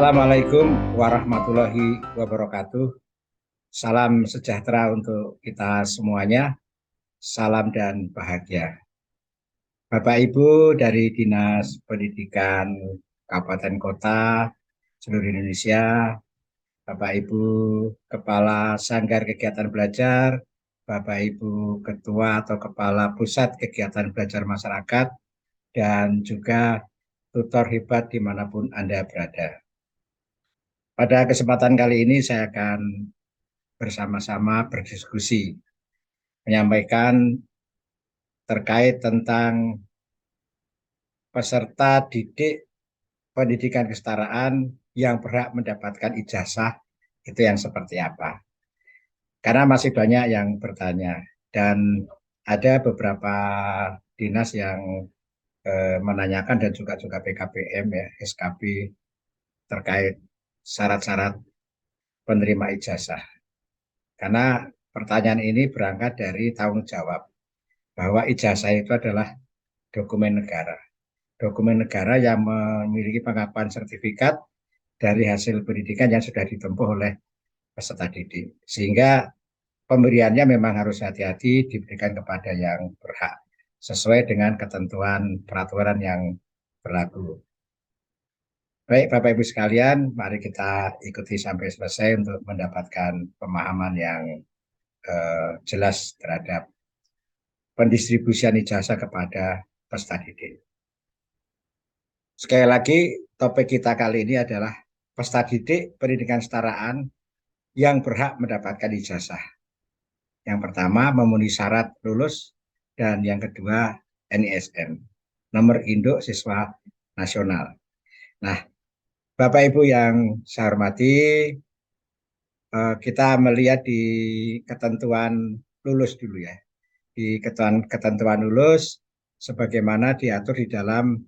Assalamualaikum warahmatullahi wabarakatuh. Salam sejahtera untuk kita semuanya. Salam dan bahagia. Bapak Ibu dari Dinas Pendidikan Kabupaten Kota seluruh Indonesia, Bapak Ibu Kepala Sanggar Kegiatan Belajar, Bapak Ibu Ketua atau Kepala Pusat Kegiatan Belajar Masyarakat, dan juga tutor hebat dimanapun Anda berada. Pada kesempatan kali ini saya akan bersama-sama berdiskusi, menyampaikan terkait tentang peserta didik pendidikan kesetaraan yang berhak mendapatkan ijazah itu yang seperti apa. Karena masih banyak yang bertanya dan ada beberapa dinas yang menanyakan dan juga PKPM ya, SKP terkait syarat-syarat penerima ijazah. Karena pertanyaan ini berangkat dari tanggung jawab bahwa ijazah itu adalah dokumen negara. Dokumen negara yang memiliki pengakuan sertifikat dari hasil pendidikan yang sudah ditempuh oleh peserta didik. Sehingga pemberiannya memang harus hati-hati diberikan kepada yang berhak sesuai dengan ketentuan peraturan yang berlaku. Baik Bapak Ibu sekalian, mari kita ikuti sampai selesai untuk mendapatkan pemahaman yang jelas terhadap pendistribusian ijazah kepada peserta didik. Sekali lagi, topik kita kali ini adalah peserta didik pendidikan kesetaraan yang berhak mendapatkan ijazah. Yang pertama, memenuhi syarat lulus, dan yang kedua, NISN, nomor induk siswa nasional. Nah, Bapak Ibu yang saya hormati, kita melihat di ketentuan lulus dulu ya. Di ketentuan lulus, sebagaimana diatur di dalam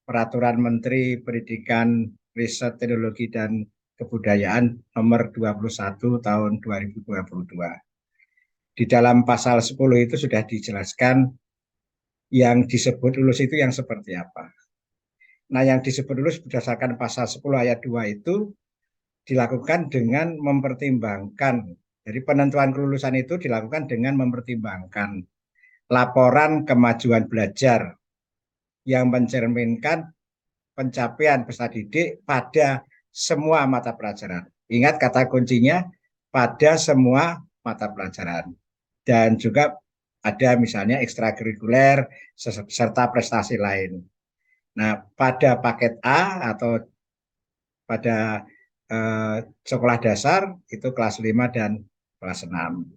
Peraturan Menteri Pendidikan, Riset, Teknologi, dan Kebudayaan nomor 21 tahun 2022. Di dalam pasal 10 itu sudah dijelaskan yang disebut lulus itu yang seperti apa. Nah, yang disebut lulus berdasarkan pasal 10 ayat 2 itu dilakukan dengan mempertimbangkan. Jadi penentuan kelulusan itu dilakukan dengan mempertimbangkan laporan kemajuan belajar yang mencerminkan pencapaian peserta didik pada semua mata pelajaran. Ingat kata kuncinya, pada semua mata pelajaran. Dan juga ada misalnya ekstrakurikuler serta prestasi lain. Nah, pada paket A atau pada sekolah dasar itu kelas 5 dan kelas 6.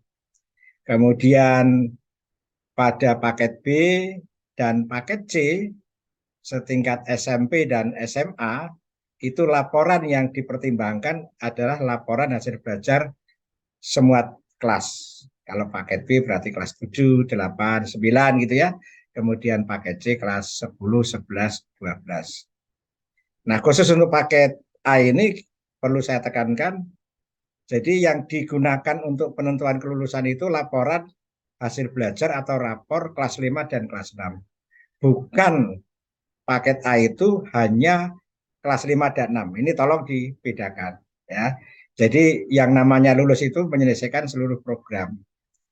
Kemudian pada paket B dan paket C setingkat SMP dan SMA itu laporan yang dipertimbangkan adalah laporan hasil belajar semua kelas. Kalau paket B berarti kelas 7, 8, 9 gitu ya. Kemudian paket C kelas 10, 11, 12. Nah, khusus untuk paket A ini perlu saya tekankan, jadi yang digunakan untuk penentuan kelulusan itu laporan hasil belajar atau rapor kelas 5 dan kelas 6. Bukan paket A itu hanya kelas 5 dan 6. Ini tolong dibedakan ya. Jadi yang namanya lulus itu menyelesaikan seluruh program.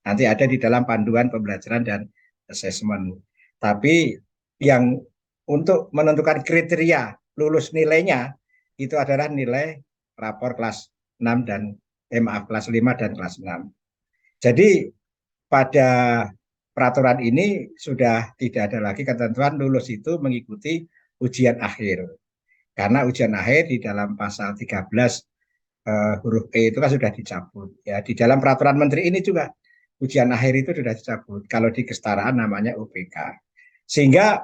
Nanti ada di dalam panduan pembelajaran dan asesmen. Tapi yang untuk menentukan kriteria lulus nilainya itu adalah nilai rapor kelas 6 dan kelas 5 dan kelas 6. Jadi pada peraturan ini sudah tidak ada lagi ketentuan lulus itu mengikuti ujian akhir. Karena ujian akhir di dalam pasal 13 huruf E itu kan sudah dicabut. Ya, di dalam peraturan menteri ini juga ujian akhir itu sudah dicabut. Kalau di kesetaraan namanya UPK. Sehingga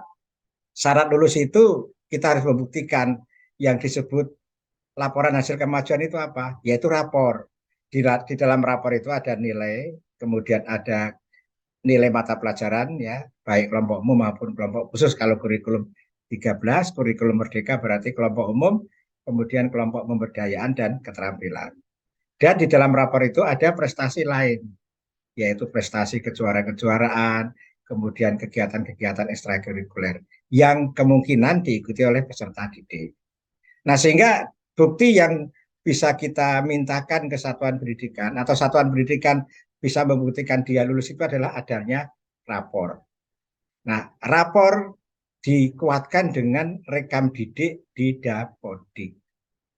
syarat lulus itu kita harus membuktikan yang disebut laporan hasil kemajuan itu apa? Yaitu rapor. Di dalam rapor itu ada nilai, kemudian ada nilai mata pelajaran ya, baik kelompok umum maupun kelompok khusus. Kalau kurikulum 13, kurikulum merdeka berarti kelompok umum, kemudian kelompok pemberdayaan dan keterampilan. Dan di dalam rapor itu ada prestasi lain, yaitu prestasi kejuaraan-kejuaraan, kemudian kegiatan-kegiatan ekstrakurikuler yang kemungkinan diikuti oleh peserta didik. Nah, sehingga bukti yang bisa kita mintakan ke satuan pendidikan atau satuan pendidikan bisa membuktikan dia lulus itu adalah adanya rapor. Nah, rapor dikuatkan dengan rekam didik di Dapodik.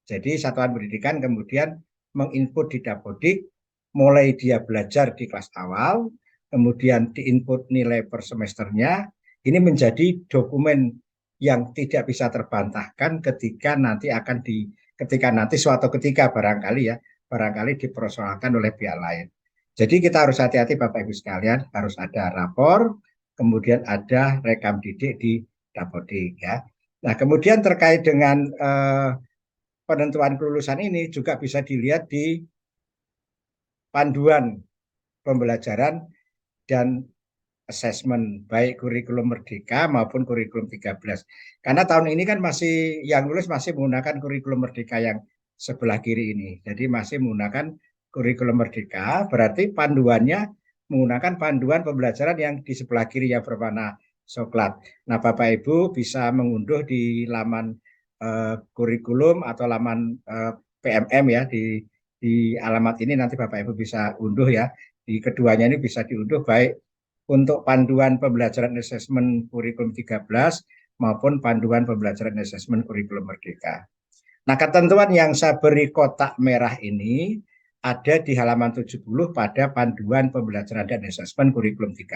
Jadi satuan pendidikan kemudian menginput di Dapodik, mulai dia belajar di kelas awal, kemudian diinput nilai per semesternya, ini menjadi dokumen yang tidak bisa terbantahkan ketika nanti suatu ketika barangkali ya, barangkali dipersoalkan oleh pihak lain. Jadi kita harus hati-hati Bapak Ibu sekalian, harus ada rapor, kemudian ada rekam didik di Dapodik ya. Nah, kemudian terkait dengan penentuan kelulusan ini juga bisa dilihat di panduan pembelajaran dan asesmen baik kurikulum Merdeka maupun kurikulum 13. Karena tahun ini kan masih yang lulus masih menggunakan kurikulum Merdeka yang sebelah kiri ini. Jadi masih menggunakan kurikulum Merdeka, berarti panduannya menggunakan panduan pembelajaran yang di sebelah kiri yang berwarna coklat. Nah, Bapak Ibu bisa mengunduh di laman kurikulum atau laman PMM ya di alamat ini nanti Bapak Ibu bisa unduh ya. Di keduanya ini bisa diunduh baik untuk panduan pembelajaran asesmen kurikulum 13 maupun panduan pembelajaran asesmen kurikulum Merdeka. Nah, ketentuan yang saya beri kotak merah ini ada di halaman 70 pada panduan pembelajaran dan asesmen kurikulum 13.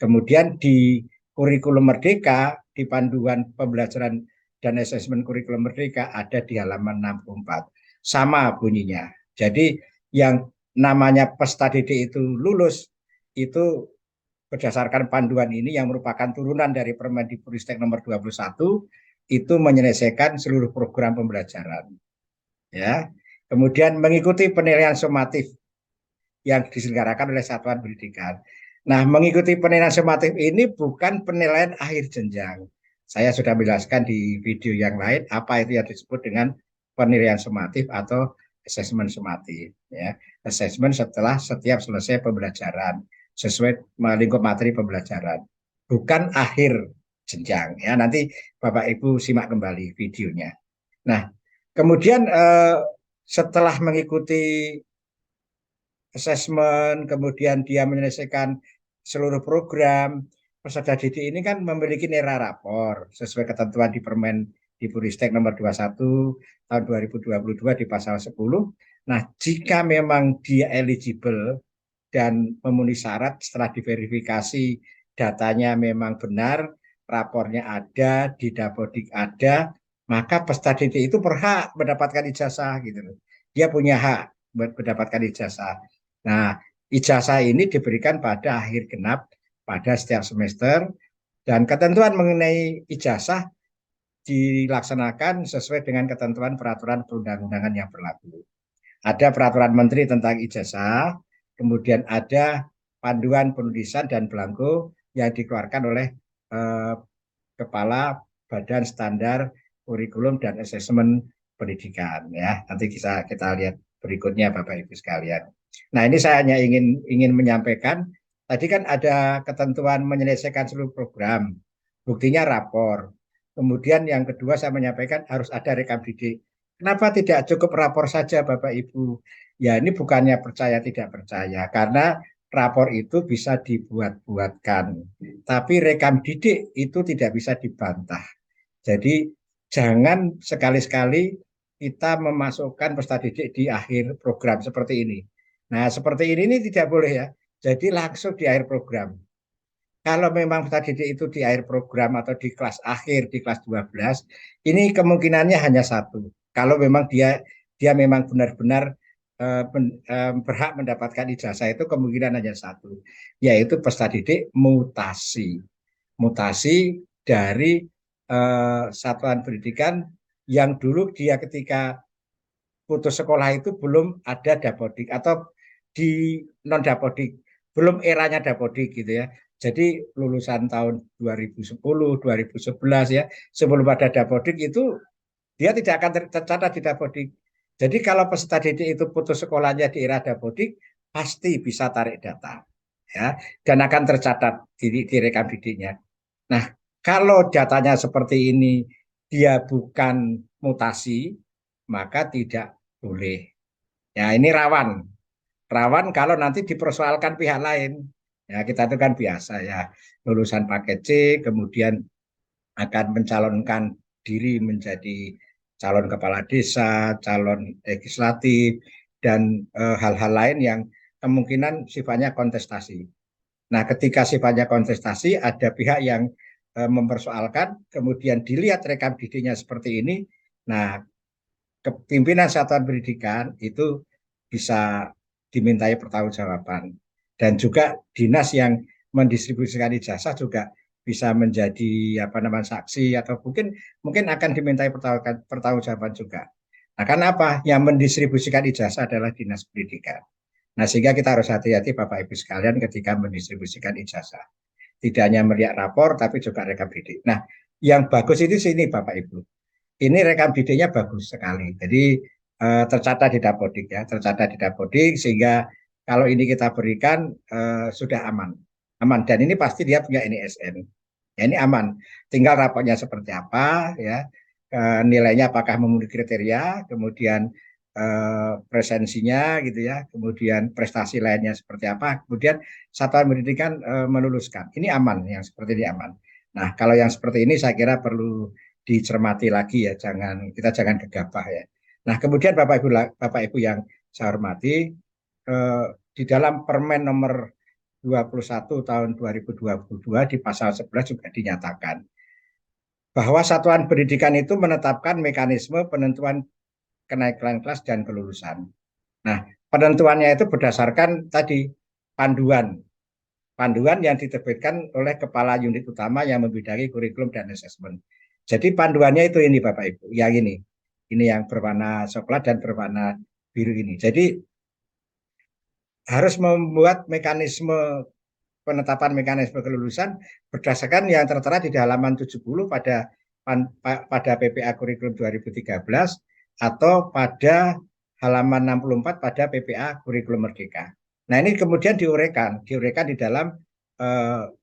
Kemudian di kurikulum Merdeka, di panduan pembelajaran dan asesmen kurikulum Merdeka ada di halaman 64. Sama bunyinya. Jadi yang namanya peserta didik itu lulus itu berdasarkan panduan ini yang merupakan turunan dari Permendikbudristek nomor 21 itu menyelesaikan seluruh program pembelajaran. Ya. Kemudian mengikuti penilaian sumatif yang diselenggarakan oleh satuan pendidikan. Nah, mengikuti penilaian sumatif ini bukan penilaian akhir jenjang. Saya sudah menjelaskan di video yang lain apa itu yang disebut dengan penilaian sumatif atau asesmen sumatif. Ya. Asesmen setelah setiap selesai pembelajaran sesuai lingkup materi pembelajaran, bukan akhir jenjang. Ya, nanti Bapak Ibu simak kembali videonya. Nah, kemudian setelah mengikuti asesmen, kemudian dia menyelesaikan seluruh program, peserta didik ini kan memiliki nilai rapor sesuai ketentuan di Permen Dikbudristek nomor 21 tahun 2022 di pasal 10. Nah, jika memang dia eligible dan memenuhi syarat setelah diverifikasi datanya memang benar, rapornya ada, di Dapodik ada, maka peserta didik itu berhak mendapatkan ijazah gitu. Dia punya hak mendapatkan ijazah. Nah, ijazah ini diberikan pada akhir genap pada setiap semester dan ketentuan mengenai ijazah dilaksanakan sesuai dengan ketentuan peraturan perundang-undangan yang berlaku. Ada peraturan menteri tentang ijazah, kemudian ada panduan penulisan dan belangko yang dikeluarkan oleh Kepala Badan Standar Kurikulum dan Asesmen Pendidikan ya. Nanti kita lihat berikutnya Bapak Ibu sekalian. Nah, ini saya hanya ingin menyampaikan tadi kan ada ketentuan menyelesaikan seluruh program. Buktinya rapor. Kemudian yang kedua saya menyampaikan harus ada rekam didik. Kenapa tidak cukup rapor saja Bapak Ibu? Ya ini bukannya percaya tidak percaya, karena rapor itu bisa dibuat-buatkan. Tapi rekam didik itu tidak bisa dibantah. Jadi jangan sekali-sekali kita memasukkan peserta didik di akhir program seperti ini. Nah seperti ini tidak boleh ya. Jadi langsung di akhir program. Kalau memang peserta didik itu di akhir program atau di kelas akhir, di kelas 12, ini kemungkinannya hanya satu. Kalau memang dia memang benar-benar berhak mendapatkan ijazah itu kemungkinan hanya satu, yaitu peserta didik mutasi. Mutasi dari satuan pendidikan yang dulu dia ketika putus sekolah itu belum ada Dapodik atau di non Dapodik, belum eranya Dapodik gitu ya. Jadi lulusan tahun 2010, 2011 ya, sebelum ada Dapodik itu dia tidak akan tercatat di Dapodik. Jadi kalau peserta didik itu putus sekolahnya di era Dapodik, pasti bisa tarik data ya dan akan tercatat di rekam didiknya. Nah, kalau datanya seperti ini dia bukan mutasi, maka tidak boleh. Ya, ini rawan. Rawan kalau nanti dipersoalkan pihak lain. Ya, kita itu kan biasa ya, lulusan paket C, kemudian akan mencalonkan diri menjadi calon kepala desa, calon legislatif, dan hal-hal lain yang kemungkinan sifatnya kontestasi. Nah, ketika sifatnya kontestasi, ada pihak yang mempersoalkan, kemudian dilihat rekam didinya seperti ini. Nah, pimpinan satuan pendidikan itu bisa dimintai pertanggungjawaban, dan juga dinas yang mendistribusikan ijazah juga bisa menjadi apa namanya saksi, atau mungkin mungkin akan dimintai pertanggungjawaban juga. Nah, karena apa? Yang mendistribusikan ijazah adalah dinas pendidikan. Nah, sehingga kita harus hati-hati Bapak Ibu sekalian ketika mendistribusikan ijazah. Tidak hanya melihat rapor, tapi juga rekam didik. Nah, yang bagus itu sini Bapak Ibu. Ini rekam didiknya bagus sekali. Jadi tercatat di Dapodik ya, tercatat di Dapodik, sehingga kalau ini kita berikan sudah aman. Aman, dan ini pasti dia punya NISN. Ya, ini aman. Tinggal raportnya seperti apa ya. Nilainya apakah memenuhi kriteria, kemudian presensinya gitu ya, kemudian prestasi lainnya seperti apa, kemudian satuan pendidikan meluluskan. Ini aman, yang seperti ini aman. Nah, kalau yang seperti ini saya kira perlu dicermati lagi ya, kita jangan gegabah ya. Nah, kemudian Bapak Ibu yang saya hormati, di dalam Permen nomor 21 tahun 2022 di pasal 11 juga dinyatakan bahwa satuan pendidikan itu menetapkan mekanisme penentuan kenaikan kelas dan kelulusan. Nah, penentuannya itu berdasarkan tadi panduan panduan yang diterbitkan oleh kepala unit utama yang membidangi kurikulum dan asesmen. Jadi panduannya itu ini Bapak Ibu, yang ini yang berwarna coklat dan berwarna biru ini. Jadi harus membuat mekanisme penetapan mekanisme kelulusan berdasarkan yang tertera di halaman 70 pada PPA Kurikulum 2013 atau pada halaman 64 pada PPA Kurikulum Merdeka. Nah, ini kemudian diuraikan di dalam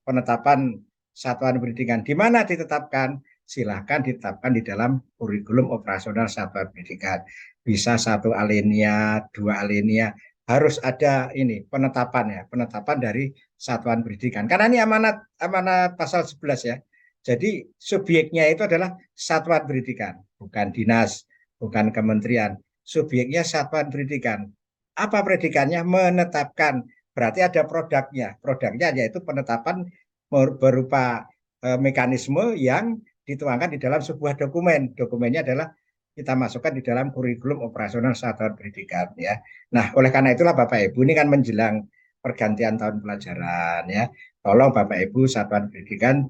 penetapan satuan pendidikan. Di mana ditetapkan? Silahkan ditetapkan di dalam kurikulum operasional satuan pendidikan. Bisa satu alinea, dua alinea, harus ada ini penetapan ya, penetapan dari satuan pendidikan. Karena ini amanat amanat pasal 11 ya. Jadi subjeknya itu adalah satuan pendidikan, bukan dinas, bukan kementerian. Subjeknya satuan pendidikan. Apa predikannya? Menetapkan. Berarti ada produknya. Produknya yaitu penetapan berupa mekanisme yang dituangkan di dalam sebuah dokumen. Dokumennya adalah kita masukkan di dalam kurikulum operasional satuan pendidikan ya. Nah, oleh karena itulah Bapak Ibu, ini kan menjelang pergantian tahun pelajaran ya. Tolong Bapak Ibu satuan pendidikan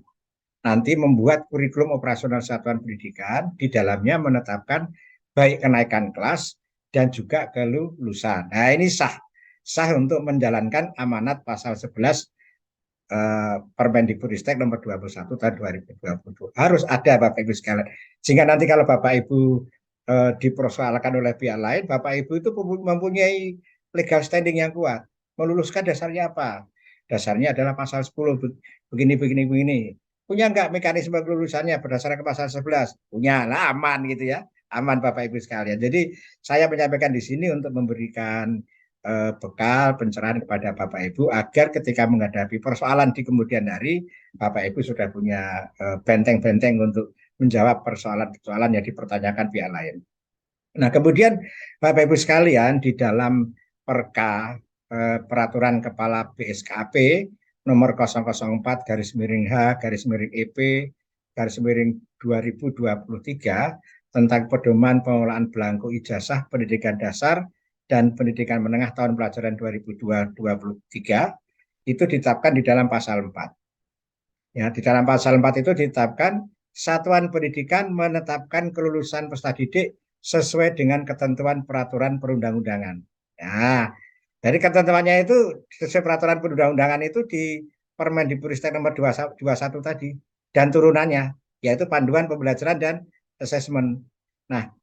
nanti membuat kurikulum operasional satuan pendidikan, di dalamnya menetapkan baik kenaikan kelas dan juga kelulusan. Nah, ini sah untuk menjalankan amanat pasal 11 Permendikbudristek nomor 21 tahun 2020. Harus ada Bapak Ibu sekalian. Sehingga nanti kalau Bapak Ibu dipersoalkan oleh pihak lain, Bapak Ibu itu mempunyai legal standing yang kuat. Meluluskan dasarnya apa? Dasarnya adalah pasal 10 begini. Punya enggak mekanisme kelulusannya berdasarkan pasal 11? Punya lah, aman gitu ya. Aman Bapak Ibu sekalian. Jadi saya menyampaikan di sini untuk memberikan bekal pencerahan kepada Bapak Ibu agar ketika menghadapi persoalan di kemudian hari, Bapak Ibu sudah punya benteng-benteng untuk menjawab persoalan-persoalan yang dipertanyakan pihak lain. Nah, kemudian Bapak Ibu sekalian, di dalam Perka Peraturan Kepala BSKAP nomor 004 garis miring H garis miring EP garis miring 2023 tentang pedoman pengelolaan belangko ijazah pendidikan dasar dan pendidikan menengah tahun pelajaran 2023 itu ditetapkan di dalam pasal 4. Ya, di dalam pasal 4 itu ditetapkan satuan pendidikan menetapkan kelulusan peserta didik sesuai dengan ketentuan peraturan perundang-undangan. Ya, dari ketentuannya itu sesuai peraturan perundang-undangan itu di Permendikbudristek nomor 21 tadi dan turunannya yaitu panduan pembelajaran dan asesmen. Nah,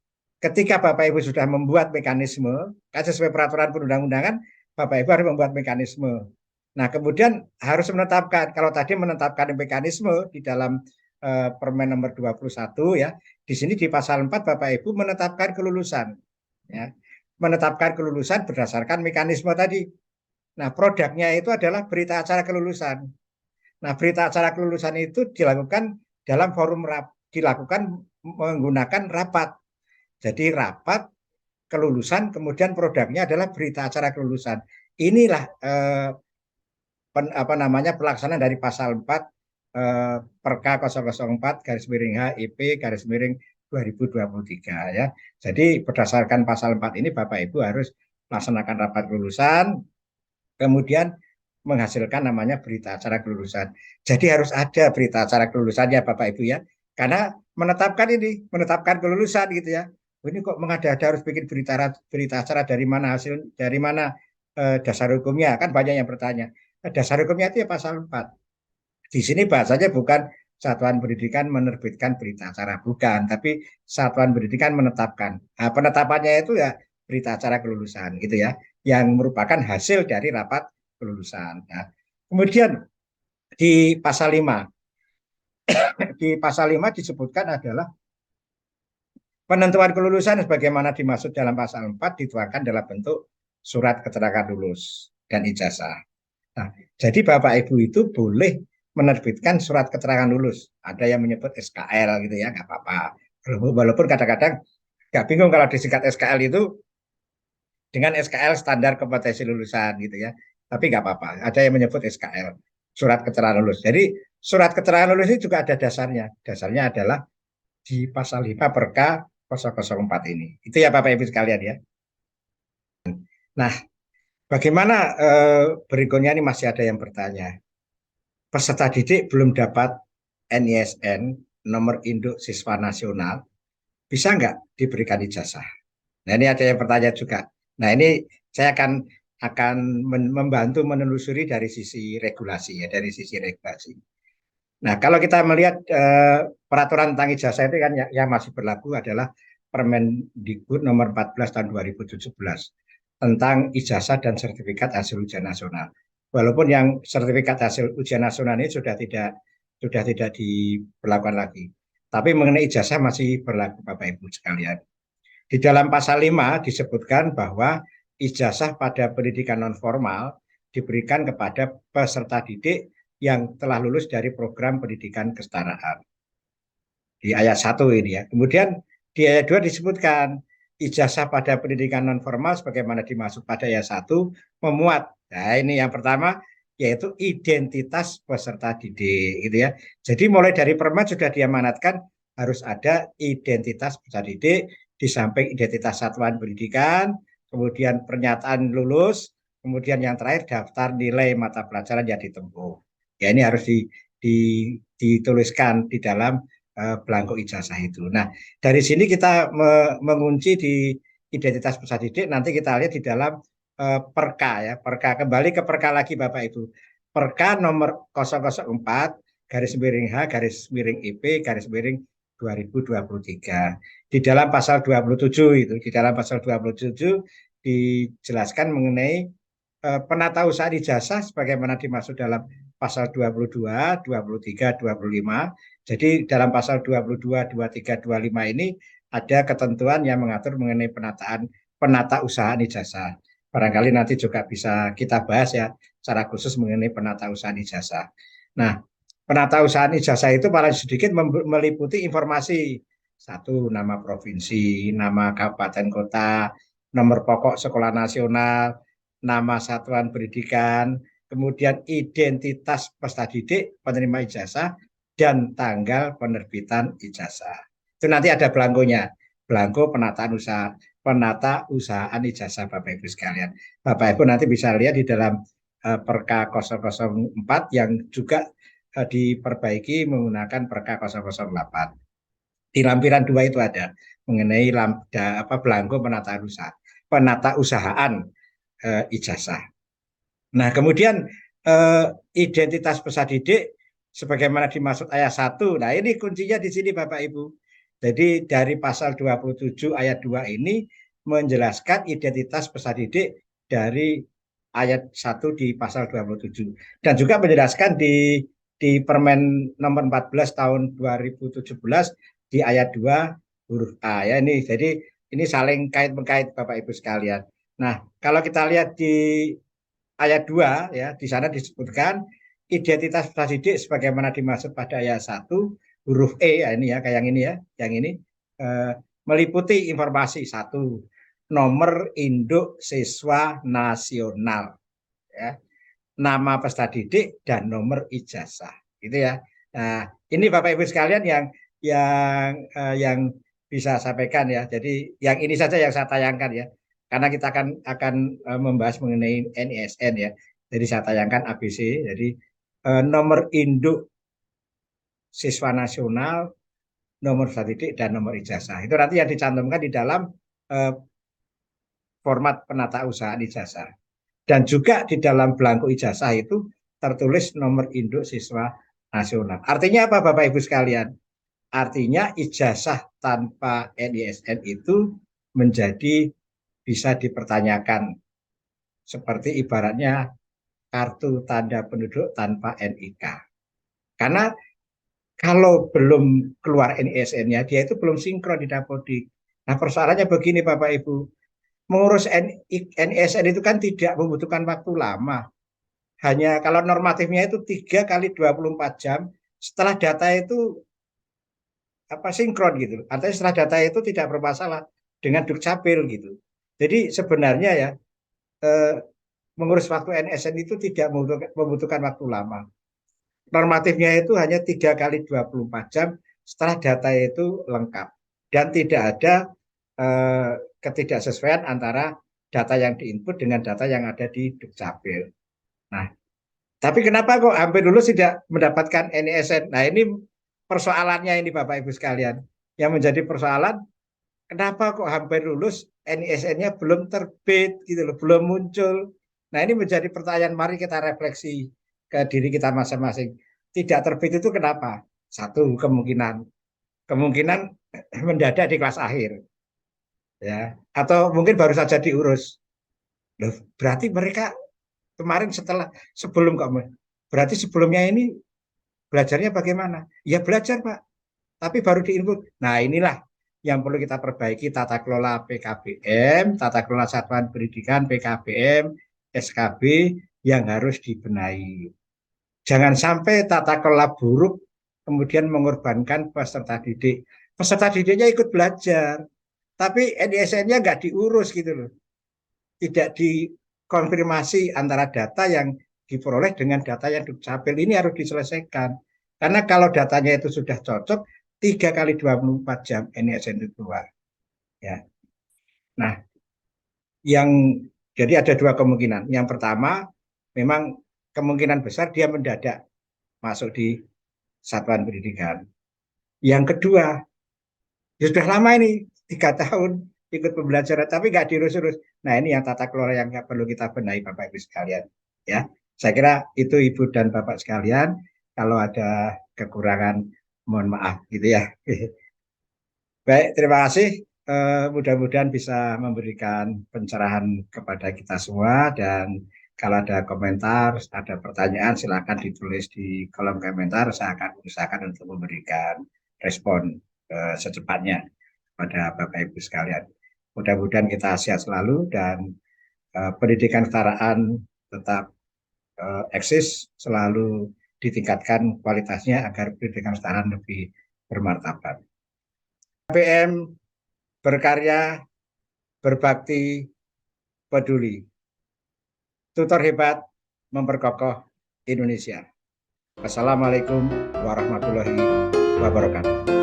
ketika Bapak Ibu sudah membuat mekanisme, kan sesuai peraturan perundang-undangan, Bapak Ibu harus membuat mekanisme. Nah, kemudian harus menetapkan, kalau tadi menetapkan mekanisme di dalam Permen nomor 21 ya, di sini di pasal 4 Bapak Ibu menetapkan kelulusan, ya. Menetapkan kelulusan berdasarkan mekanisme tadi. Nah, produknya itu adalah berita acara kelulusan. Nah, berita acara kelulusan itu dilakukan dalam forum dilakukan menggunakan rapat. Jadi rapat kelulusan, kemudian produknya adalah berita acara kelulusan. Inilah apa namanya pelaksanaan dari pasal 4 Perka 004 garis miring H IP garis miring 2023 ya. Jadi berdasarkan pasal 4 ini Bapak Ibu harus melaksanakan rapat kelulusan, kemudian menghasilkan namanya berita acara kelulusan. Jadi harus ada berita acara kelulusan ya Bapak Ibu ya. Karena menetapkan kelulusan gitu ya. Ini kok mengada-ada harus bikin berita acara dari mana dasar hukumnya, kan banyak yang bertanya. Dasar hukumnya itu ya pasal 4. Di sini bahasanya bukan Satuan Pendidikan menerbitkan berita acara, bukan, tapi Satuan Pendidikan menetapkan. Nah, penetapannya itu ya berita acara kelulusan gitu ya, yang merupakan hasil dari rapat kelulusan. Nah, kemudian di pasal 5, di pasal 5 disebutkan adalah penentuan kelulusan sebagaimana dimaksud dalam pasal 4 dituangkan dalam bentuk surat keterangan lulus dan ijazah. Nah, jadi Bapak Ibu itu boleh menerbitkan surat keterangan lulus. Ada yang menyebut SKL gitu ya, nggak apa-apa. Walaupun kadang-kadang nggak bingung kalau disingkat SKL itu dengan SKL standar kompetensi lulusan gitu ya. Tapi nggak apa-apa. Ada yang menyebut SKL, surat keterangan lulus. Jadi surat keterangan lulus ini juga ada dasarnya. Dasarnya adalah di pasal 5 Perka 004 ini. Itu ya Bapak Ibu sekalian ya. Nah, bagaimana berikutnya ini masih ada yang bertanya. Peserta didik belum dapat NISN, nomor induk siswa nasional, bisa nggak diberikan ijazah? Nah ini ada yang bertanya juga. Nah ini saya akan membantu menelusuri dari sisi regulasi ya, dari sisi regulasi. Nah kalau kita melihat peraturan tentang ijazah itu kan yang masih berlaku adalah Permendikbud nomor 14 tahun 2017 tentang ijazah dan sertifikat hasil ujian nasional. Walaupun yang sertifikat hasil ujian nasional ini sudah tidak diberlakukan lagi. Tapi mengenai ijazah masih berlaku Bapak Ibu sekalian. Di dalam pasal 5 disebutkan bahwa ijazah pada pendidikan non formal diberikan kepada peserta didik yang telah lulus dari program pendidikan kesetaraan. Di ayat 1 ini ya. Kemudian di ayat 2 disebutkan ijazah pada pendidikan non formal sebagaimana dimaksud pada ayat 1 memuat. Nah, ini yang pertama yaitu identitas peserta didik gitu ya. Jadi mulai dari Permen sudah diamanatkan harus ada identitas peserta didik di samping identitas satuan pendidikan, kemudian pernyataan lulus, kemudian yang terakhir daftar nilai mata pelajaran yang ditempuh. Ya ini harus dituliskan di dalam belangko ijazah itu. Nah, dari sini kita mengunci di identitas peserta didik, nanti kita lihat di dalam Perka ya, Perka kembali ke Perka lagi Bapak Ibu. Perka nomor 004 garis miring H garis miring IP garis miring 2023. Di dalam pasal 27 itu, di dalam pasal 27 dijelaskan mengenai penata usaha ijazah sebagaimana dimaksud dalam pasal 22, 23, 25. Jadi dalam pasal 22, 23, 25 ini ada ketentuan yang mengatur mengenai penata usaha ijazah. Barangkali nanti juga bisa kita bahas ya secara khusus mengenai penata usaha ijazah. Nah, penata usaha ijazah itu paling sedikit meliputi informasi. Satu, nama provinsi, nama kabupaten kota, nomor pokok sekolah nasional, nama satuan pendidikan, kemudian identitas peserta didik, penerima ijazah, dan tanggal penerbitan ijazah. Itu nanti ada belangkonya, belangko penata usahaan ijazah Bapak Ibu sekalian. Bapak Ibu nanti bisa lihat di dalam Perka 004 yang juga diperbaiki menggunakan Perka 008. Di lampiran 2 itu ada mengenai belangko penata usahaan ijazah. Nah, kemudian identitas peserta didik sebagaimana dimaksud ayat 1. Nah, ini kuncinya di sini Bapak Ibu. Jadi dari pasal 27 ayat 2 ini menjelaskan identitas peserta didik dari ayat 1 di pasal 27 dan juga menjelaskan di Permen nomor 14 tahun 2017 di ayat 2 huruf A ya ini. Jadi ini saling kait-mengkait Bapak Ibu sekalian. Nah, kalau kita lihat di ayat 2 ya, di sana disebutkan identitas peserta didik sebagaimana dimaksud pada ayat 1 huruf E ya ini ya, kayak yang ini ya, yang ini meliputi informasi satu nomor induk siswa nasional ya, nama peserta didik dan nomor ijazah gitu ya. Nah, ini Bapak Ibu sekalian yang bisa sampaikan ya. Jadi yang ini saja yang saya tayangkan ya. Karena kita akan membahas mengenai NISN ya. Jadi saya tayangkan ABC. Jadi nomor induk siswa nasional, nomor peserta didik dan nomor ijazah. Itu nanti yang dicantumkan di dalam format penata usahaan ijazah. Dan juga di dalam belangko ijazah itu tertulis nomor induk siswa nasional. Artinya apa Bapak Ibu sekalian? Artinya ijazah tanpa NISN itu menjadi bisa dipertanyakan. Seperti ibaratnya kartu tanda penduduk tanpa NIK. Karena kalau belum keluar NISN-nya, dia itu belum sinkron di Dapodik. Nah persoalannya begini Bapak Ibu, mengurus NISN itu kan tidak membutuhkan waktu lama. Hanya kalau normatifnya itu 3 kali 24 jam setelah data itu sinkron gitu. Artinya setelah data itu tidak bermasalah dengan Dukcapil gitu. Jadi sebenarnya ya mengurus waktu NSN itu tidak membutuhkan waktu lama. Normatifnya itu hanya 3 kali 24 jam setelah data itu lengkap. Dan tidak ada ketidaksesuaian antara data yang diinput dengan data yang ada di Dukcapil. Nah, tapi kenapa kok hampir lulus tidak mendapatkan NISN? Nah, ini persoalannya ini Bapak Ibu sekalian. Yang menjadi persoalan, kenapa kok hampir lulus NISN-nya belum terbit gitu loh, belum muncul. Nah, ini menjadi pertanyaan, mari kita refleksi ke diri kita masing-masing. Tidak terbit itu kenapa? Satu, kemungkinan mendadak di kelas akhir. Ya, atau mungkin baru saja diurus. Loh, berarti mereka kemarin sebelum kamu, berarti sebelumnya ini belajarnya bagaimana? Ya belajar Pak, tapi baru diinput. Nah inilah yang perlu kita perbaiki, tata kelola PKBM, tata kelola satuan pendidikan PKBM, SKB yang harus dibenahi. Jangan sampai tata kelola buruk kemudian mengorbankan peserta didik. Peserta didiknya ikut belajar, tapi NISN-nya nggak diurus gitu loh. Tidak dikonfirmasi antara data yang diperoleh dengan data yang Dukcapil. Ini harus diselesaikan. Karena kalau datanya itu sudah cocok, 3 kali 24 jam NISN itu keluar. Ya. Nah, jadi ada dua kemungkinan. Yang pertama, memang kemungkinan besar dia mendadak masuk di satuan pendidikan. Yang kedua, ya sudah lama ini 3 tahun ikut pembelajaran tapi nggak diurus-urus. Nah ini yang tata kelola yang perlu kita benahi Bapak Ibu sekalian. Ya, saya kira itu Ibu dan Bapak sekalian. Kalau ada kekurangan mohon maaf gitu ya. Baik, terima kasih. Mudah-mudahan bisa memberikan pencerahan kepada kita semua dan kalau ada komentar, ada pertanyaan silakan ditulis di kolom komentar. Saya akan usahakan untuk memberikan respon secepatnya pada Bapak Ibu sekalian. Mudah-mudahan kita sehat selalu dan pendidikan kesetaraan tetap eksis, selalu ditingkatkan kualitasnya agar pendidikan kesetaraan lebih bermartabat. KBM berkarya, berbakti, peduli. Tutor hebat memperkokoh Indonesia. Wassalamualaikum warahmatullahi wabarakatuh.